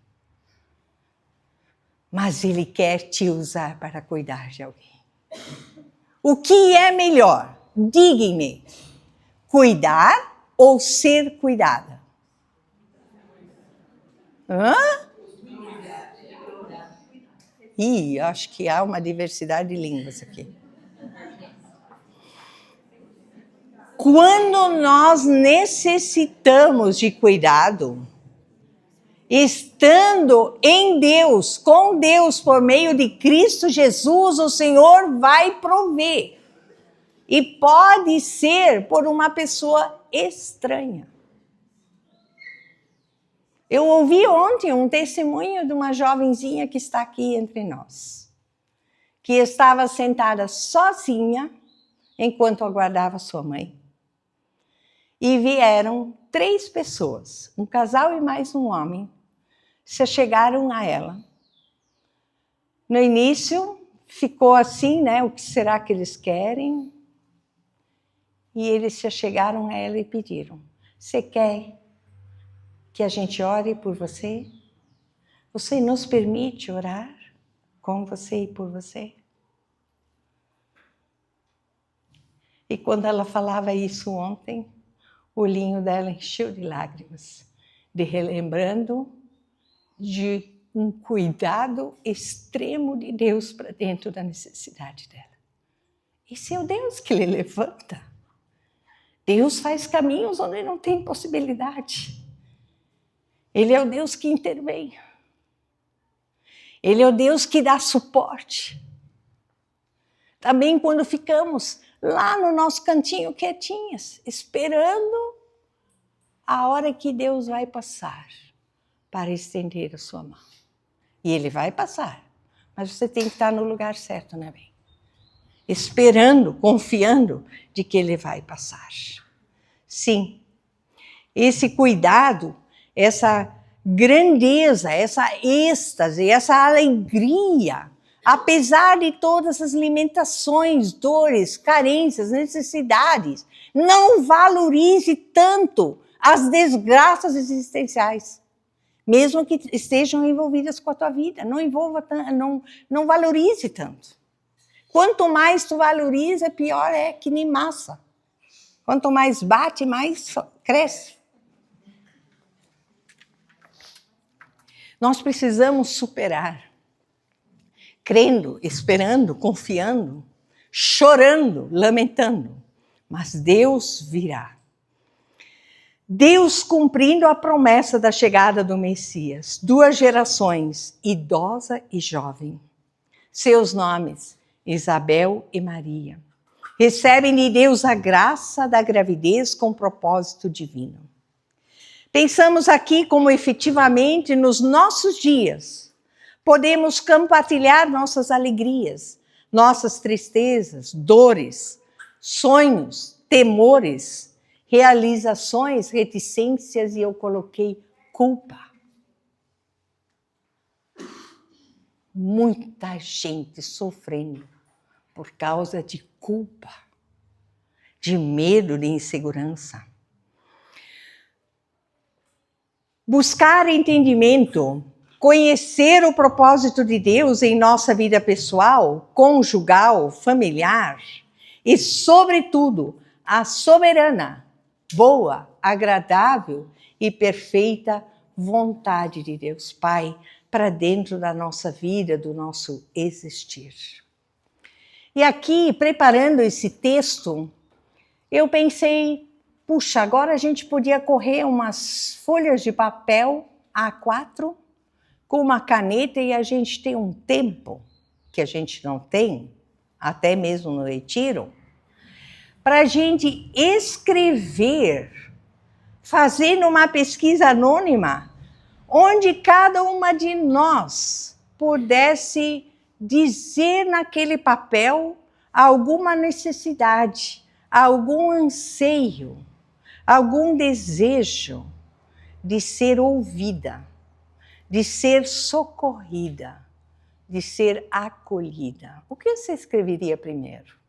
Mas Ele quer te usar para cuidar de alguém. O que é melhor? Diga-me, cuidar ou ser cuidada? Hã? Ih, acho que há uma diversidade de línguas aqui. Quando nós necessitamos de cuidado, estando em Deus, com Deus, por meio de Cristo Jesus, o Senhor vai prover. E pode ser por uma pessoa estranha. Eu ouvi ontem um testemunho de uma jovenzinha que está aqui entre nós, que estava sentada sozinha enquanto aguardava sua mãe. E vieram 3 pessoas, um casal e mais um homem, se chegaram a ela. No início, ficou assim, né? O que será que eles querem? E eles se chegaram a ela e pediram, você quer que a gente ore por você? Você nos permite orar com você e por você? E quando ela falava isso ontem, o olhinho dela encheu de lágrimas, de relembrando de um cuidado extremo de Deus para dentro da necessidade dela. Esse é o Deus que lhe levanta. Deus faz caminhos onde não tem possibilidade. Ele é o Deus que intervém. Ele é o Deus que dá suporte. Também quando ficamos lá no nosso cantinho quietinhas, esperando a hora que Deus vai passar para estender a sua mão. E Ele vai passar, mas você tem que estar no lugar certo, né, bem? Esperando, confiando de que Ele vai passar. Sim, esse cuidado, essa grandeza, essa êxtase, essa alegria, apesar de todas as limitações, dores, carências, necessidades, não valorize tanto as desgraças existenciais, mesmo que estejam envolvidas com a tua vida, não valorize tanto. Quanto mais tu valoriza, pior é, que nem massa. Quanto mais bate, mais cresce. Nós precisamos superar, crendo, esperando, confiando, chorando, lamentando, mas Deus virá. Deus cumprindo a promessa da chegada do Messias, 2 gerações, idosa e jovem. Seus nomes, Isabel e Maria, recebem de Deus a graça da gravidez com propósito divino. Pensamos aqui como efetivamente nos nossos dias podemos compartilhar nossas alegrias, nossas tristezas, dores, sonhos, temores, realizações, reticências e eu coloquei culpa. Muita gente sofrendo por causa de culpa, de medo, de insegurança. buscar entendimento, conhecer o propósito de Deus em nossa vida pessoal, conjugal, familiar e, sobretudo, a soberana, boa, agradável e perfeita vontade de Deus Pai para dentro da nossa vida, do nosso existir. E aqui, preparando esse texto, eu pensei, puxa, agora a gente podia correr umas folhas de papel A4 com uma caneta e a gente tem um tempo que a gente não tem, até mesmo no retiro, para a gente escrever, fazendo uma pesquisa anônima, onde cada uma de nós pudesse dizer naquele papel alguma necessidade, algum anseio, algum desejo de ser ouvida, de ser socorrida, de ser acolhida. O que você escreveria primeiro?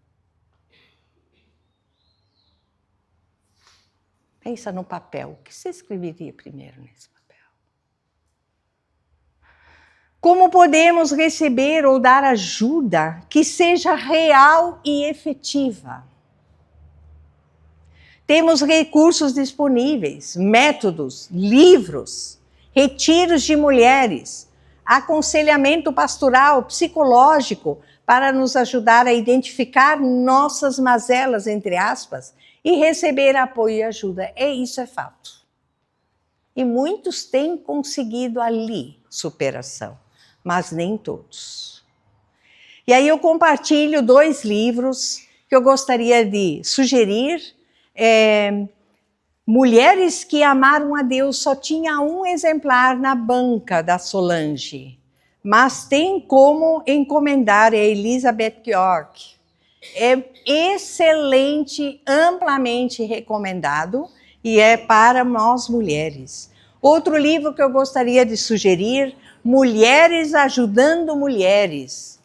Pensa no papel. O que você escreveria primeiro nesse papel? Como podemos receber ou dar ajuda que seja real e efetiva? Temos recursos disponíveis, métodos, livros, retiros de mulheres, aconselhamento pastoral, psicológico, para nos ajudar a identificar nossas mazelas, entre aspas, e receber apoio e ajuda. Isso é fato. E muitos têm conseguido ali superação, mas nem todos. E aí eu compartilho 2 livros que eu gostaria de sugerir. Mulheres que Amaram a Deus, só tinha um exemplar na banca da Solange, mas tem como encomendar, é Elizabeth York. É excelente, amplamente recomendado e é para nós mulheres. Outro livro que eu gostaria de sugerir, Mulheres Ajudando Mulheres.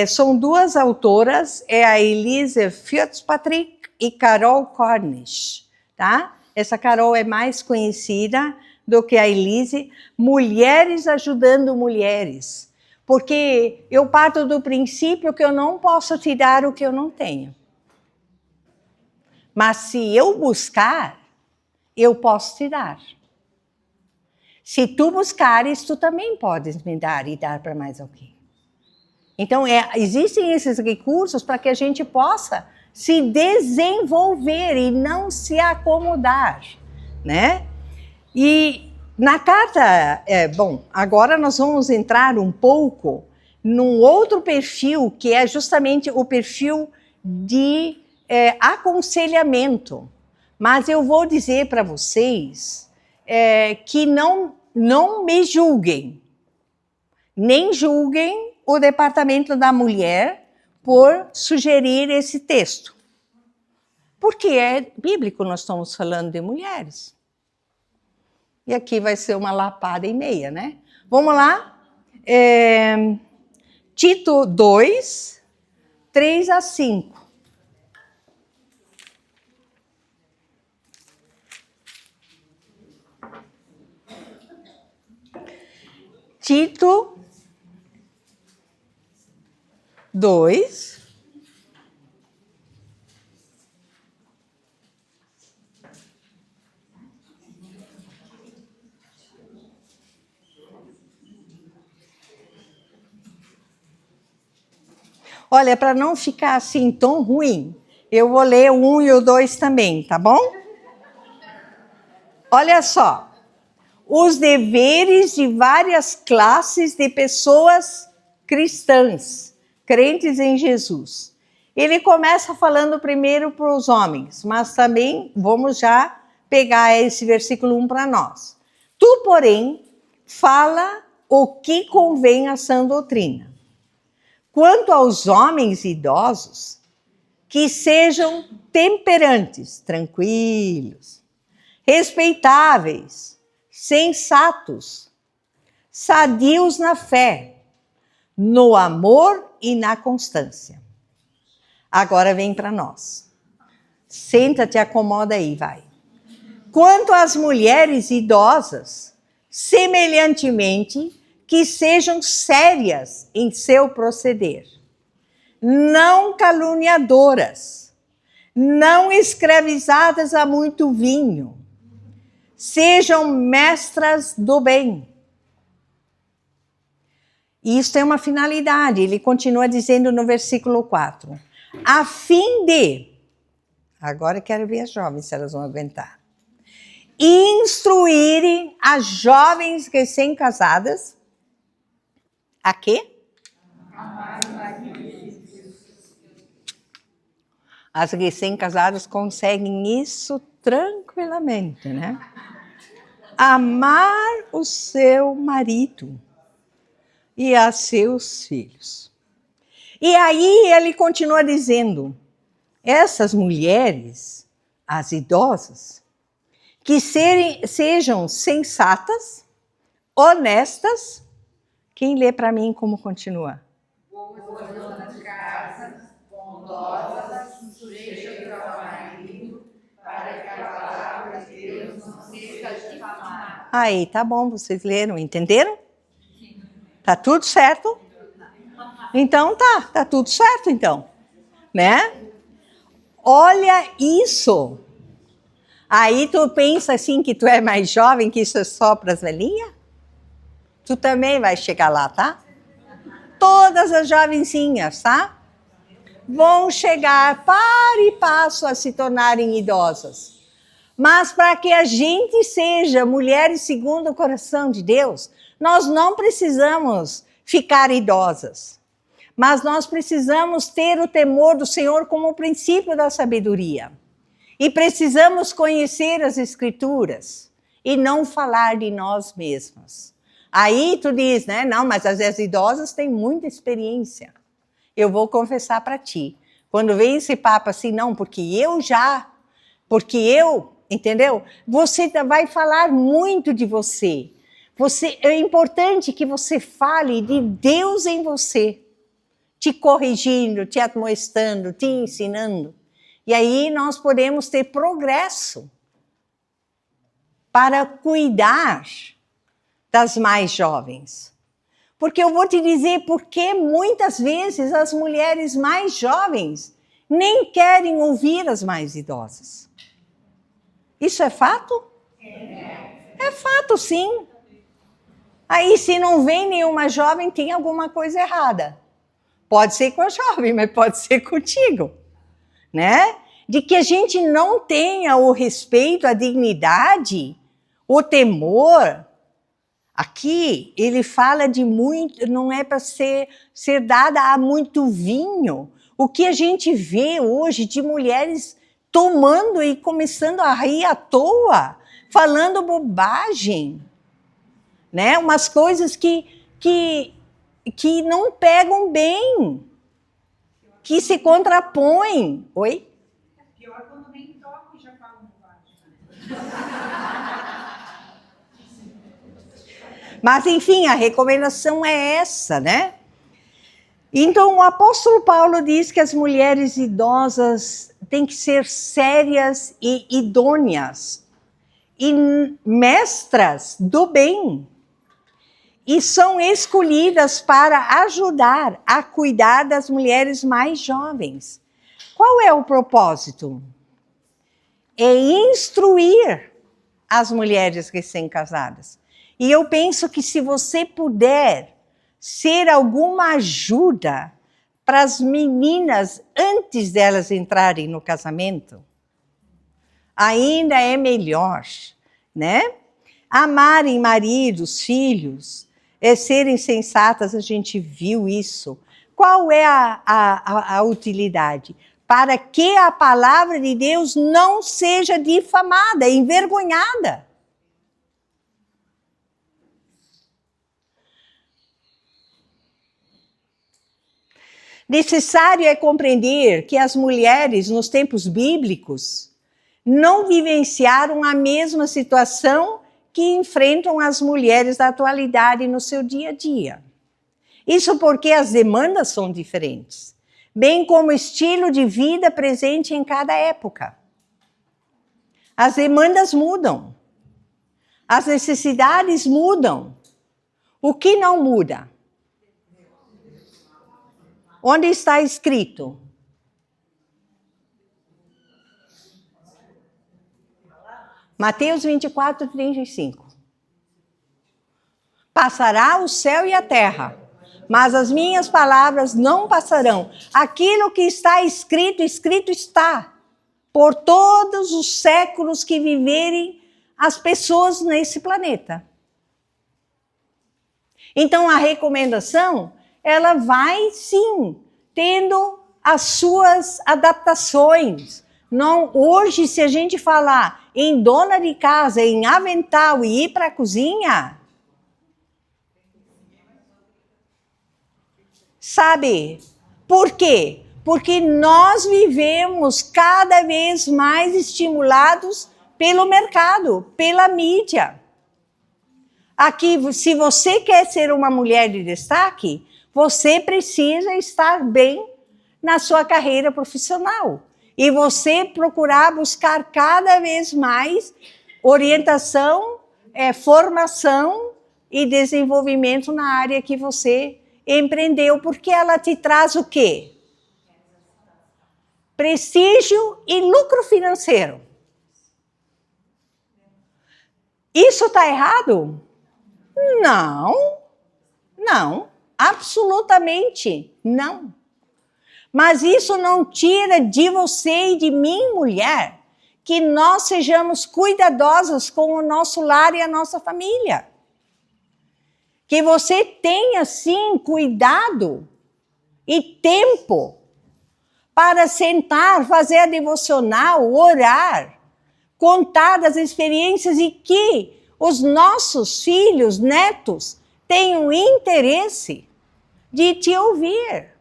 São 2 autoras, é a Elise Fitzpatrick e Carol Cornish, tá? Essa Carol é mais conhecida do que a Elise. Mulheres Ajudando Mulheres. Porque eu parto do princípio que eu não posso te dar o que eu não tenho. Mas se eu buscar, eu posso te dar. Se tu buscares, tu também podes me dar e dar para mais alguém. Então, existem esses recursos para que a gente possa se desenvolver e não se acomodar, né? E na carta, agora nós vamos entrar um pouco num outro perfil, que é justamente o perfil de aconselhamento. Mas eu vou dizer para vocês que não me julguem, nem julguem o Departamento da Mulher por sugerir esse texto. Porque é bíblico, nós estamos falando de mulheres. E aqui vai ser uma lapada e meia, né? Vamos lá? Tito 2, 3 a 5. Tito 2, olha, para não ficar assim tão ruim, eu vou ler o 1 e o 2 também, tá bom? Olha só. Os deveres de várias classes de pessoas cristãs, crentes em Jesus. Ele começa falando primeiro para os homens, mas também vamos já pegar esse versículo 1 para nós. Tu, porém, fala o que convém à sã doutrina. Quanto aos homens idosos, que sejam temperantes, tranquilos, respeitáveis, sensatos, sadios na fé, no amor e na constância. Agora vem para nós. Senta-te, acomoda aí, vai. Quanto às mulheres idosas, semelhantemente, que sejam sérias em seu proceder, não caluniadoras, não escravizadas a muito vinho, sejam mestras do bem. E isso tem uma finalidade, ele continua dizendo no versículo 4, a fim de, agora eu quero ver as jovens se elas vão aguentar, instruírem as jovens recém-casadas a quê? As recém-casadas conseguem isso tranquilamente, né? Amar o seu marido e a seus filhos. E aí ele continua dizendo, essas mulheres, as idosas, que sejam sensatas, honestas. Quem lê para mim como continua? Boas donas de casa, bondosas, sujeitas ao marido, para que a palavra de Deus não seja difamada. Aí, tá bom, vocês leram, entenderam? Tá tudo certo? Então tá tudo certo então, né? Olha isso. Aí tu pensa assim que tu é mais jovem, que isso é só para as velhinhas? Tu também vai chegar lá, tá? Todas as jovencinhas, tá? Vão chegar para e passo a se tornarem idosas. Mas para que a gente seja mulheres segundo o coração de Deus, nós não precisamos ficar idosas. Mas nós precisamos ter o temor do Senhor como o princípio da sabedoria. E precisamos conhecer as Escrituras e não falar de nós mesmas. Aí tu diz, né? Não, mas as idosas têm muita experiência. Eu vou confessar para ti. Quando vem esse papo assim, não, entendeu? Você vai falar muito de você. É importante que você fale de Deus em você, te corrigindo, te admoestando, te ensinando. E aí nós podemos ter progresso para cuidar das mais jovens. Porque eu vou te dizer porque muitas vezes as mulheres mais jovens nem querem ouvir as mais idosas. Isso é fato? É fato, sim. Aí, se não vem nenhuma jovem, tem alguma coisa errada. Pode ser com a jovem, mas pode ser contigo, né? De que a gente não tenha o respeito, a dignidade, o temor. Aqui, ele fala de muito, não é para ser dada a muito vinho. O que a gente vê hoje de mulheres tomando e começando a rir à toa, falando bobagem, né? Umas coisas que não pegam bem, que se contrapõem. Oi? É pior quando nem toca e já falam bobagem. Mas, enfim, a recomendação é essa, né? Então, o apóstolo Paulo diz que as mulheres idosas têm que ser sérias e idôneas, e mestras do bem, e são escolhidas para ajudar a cuidar das mulheres mais jovens. Qual é o propósito? É instruir as mulheres recém-casadas. E eu penso que se você puder ser alguma ajuda para as meninas antes delas entrarem no casamento, ainda é melhor, né? Amarem maridos, filhos, serem sensatas, a gente viu isso. Qual é a utilidade? Para que a palavra de Deus não seja difamada, envergonhada. Necessário é compreender que as mulheres, nos tempos bíblicos, não vivenciaram a mesma situação que enfrentam as mulheres da atualidade no seu dia a dia. Isso porque as demandas são diferentes, bem como o estilo de vida presente em cada época. As demandas mudam. As necessidades mudam. O que não muda? Onde está escrito? Mateus 24, 35. Passará o céu e a terra, mas as minhas palavras não passarão. Aquilo que está escrito, escrito está. Por todos os séculos que viverem as pessoas nesse planeta. Então a recomendação, ela vai sim, tendo as suas adaptações. Não, hoje, se a gente falar em dona de casa, em avental e ir para a cozinha, sabe por quê? Porque nós vivemos cada vez mais estimulados pelo mercado, pela mídia. Aqui, se você quer ser uma mulher de destaque, você precisa estar bem na sua carreira profissional. E você procurar buscar cada vez mais orientação, formação e desenvolvimento na área que você empreendeu, porque ela te traz o quê? Prestígio e lucro financeiro. Isso está errado? Não, absolutamente não. Mas isso não tira de você e de mim, mulher, que nós sejamos cuidadosas com o nosso lar e a nossa família. Que você tenha, sim, cuidado e tempo para sentar, fazer a devocional, orar, contar das experiências e que os nossos filhos, netos, tenham interesse de te ouvir,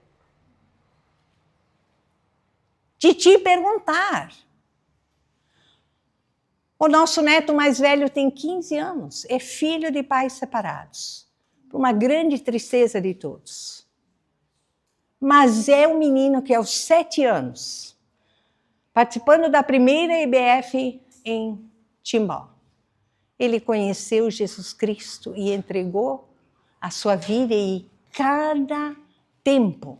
de te perguntar. O nosso neto mais velho tem 15 anos, é filho de pais separados, por uma grande tristeza de todos. Mas é um menino que aos 7 anos, participando da primeira EBF em Timbó, ele conheceu Jesus Cristo e entregou a sua vida e cada tempo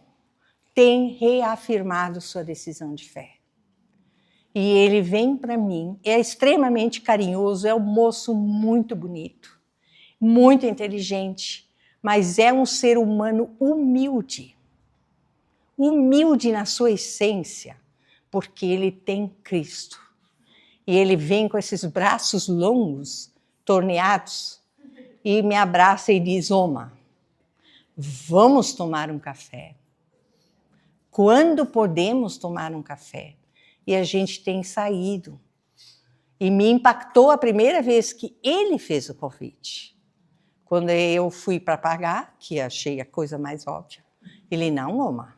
tem reafirmado sua decisão de fé. E ele vem para mim, é extremamente carinhoso, é um moço muito bonito, muito inteligente, mas é um ser humano humilde. Humilde na sua essência, porque ele tem Cristo. E ele vem com esses braços longos, torneados, e me abraça e diz: Oma, vamos tomar um café. Quando podemos tomar um café? E a gente tem saído. E me impactou a primeira vez que ele fez o convite. Quando eu fui para pagar, que achei a coisa mais óbvia, ele: não, Oma,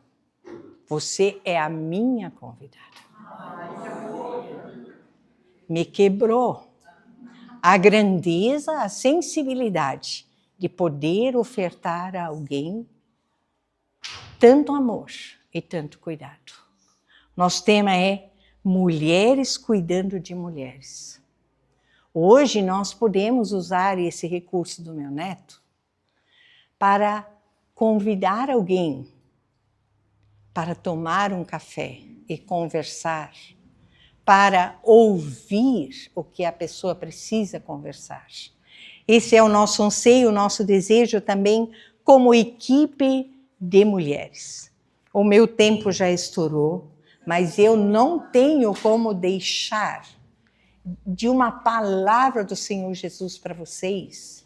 você é a minha convidada. Me quebrou a grandeza, a sensibilidade de poder ofertar a alguém tanto amor e tanto cuidado. Nosso tema é mulheres cuidando de mulheres. Hoje nós podemos usar esse recurso do meu neto para convidar alguém para tomar um café e conversar, para ouvir o que a pessoa precisa conversar. Esse é o nosso anseio, o nosso desejo também como equipe de mulheres. O meu tempo já estourou, mas eu não tenho como deixar de uma palavra do Senhor Jesus para vocês,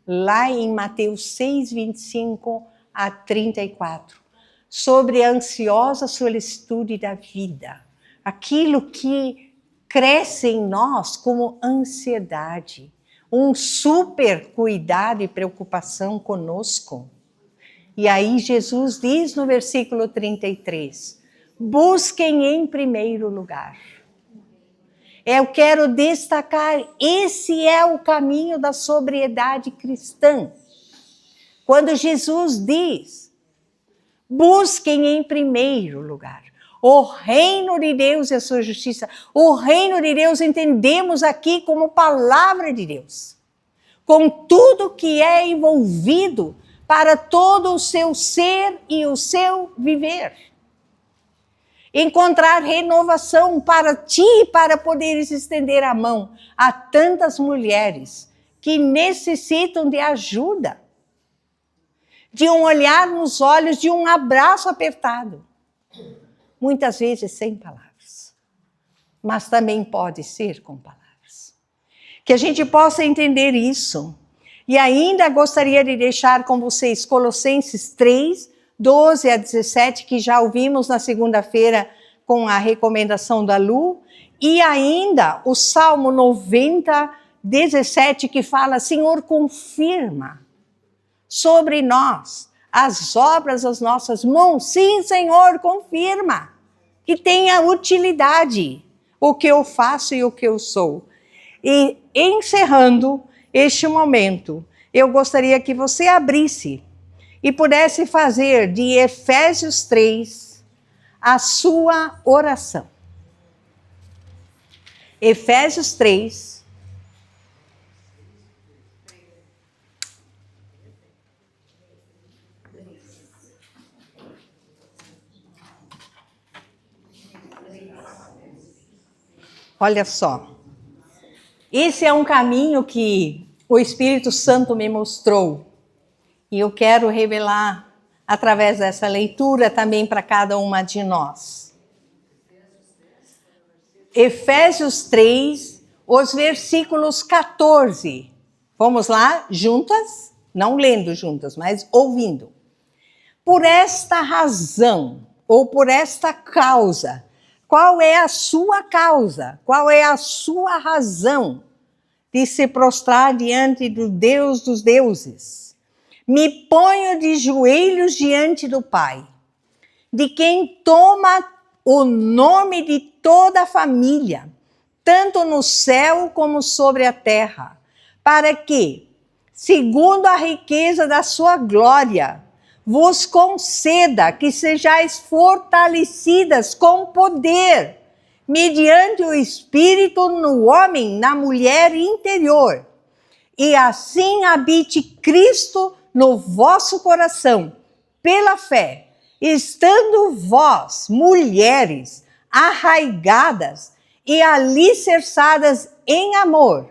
lá em Mateus 6, 25 a 34, sobre a ansiosa solicitude da vida. Aquilo que cresce em nós como ansiedade, um super cuidado e preocupação conosco. E aí Jesus diz no versículo 33, busquem em primeiro lugar. Eu quero destacar, esse é o caminho da sobriedade cristã. Quando Jesus diz, busquem em primeiro lugar o reino de Deus e a sua justiça. O reino de Deus entendemos aqui como palavra de Deus. com tudo que é envolvido para todo o seu ser e o seu viver. Encontrar renovação para ti, para poderes estender a mão a tantas mulheres que necessitam de ajuda, de um olhar nos olhos, de um abraço apertado. Muitas vezes sem palavras, mas também pode ser com palavras. Que a gente possa entender isso. E ainda gostaria de deixar com vocês Colossenses 3, 12 a 17, que já ouvimos na segunda-feira com a recomendação da Lu, e ainda o Salmo 90, 17, que fala: Senhor, confirma sobre nós as obras das nossas mãos. Sim, Senhor, confirma que tenha utilidade o que eu faço e o que eu sou. E encerrando este momento, eu gostaria que você abrisse e pudesse fazer de Efésios 3 a sua oração. Efésios 3. Olha só. Esse é um caminho que o Espírito Santo me mostrou. E eu quero revelar através dessa leitura também para cada uma de nós. Efésios 3, os versículos 14. Vamos lá, juntas? Não lendo juntas, mas ouvindo. Por esta razão, ou por esta causa. Qual é a sua causa? Qual é a sua razão de se prostrar diante do Deus dos deuses? Me ponho de joelhos diante do Pai, de quem toma o nome de toda a família, tanto no céu como sobre a terra, para que, segundo a riqueza da sua glória, vos conceda que sejais fortalecidas com poder, mediante o Espírito no homem, na mulher interior, e assim habite Cristo no vosso coração, pela fé, estando vós, mulheres, arraigadas e alicerçadas em amor,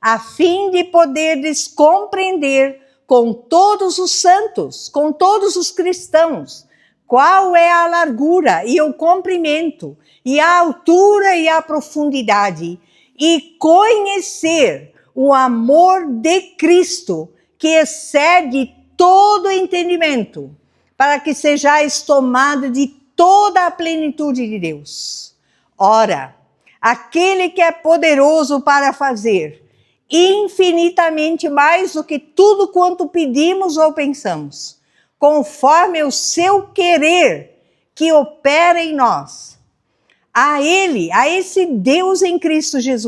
a fim de poderdes compreender com todos os santos, com todos os cristãos, qual é a largura e o comprimento, e a altura e a profundidade, e conhecer o amor de Cristo, que excede todo entendimento, para que sejais tomados de toda a plenitude de Deus. Ora, aquele que é poderoso para fazer infinitamente mais do que tudo quanto pedimos ou pensamos, conforme o seu querer que opera em nós. A Ele, a esse Deus em Cristo Jesus,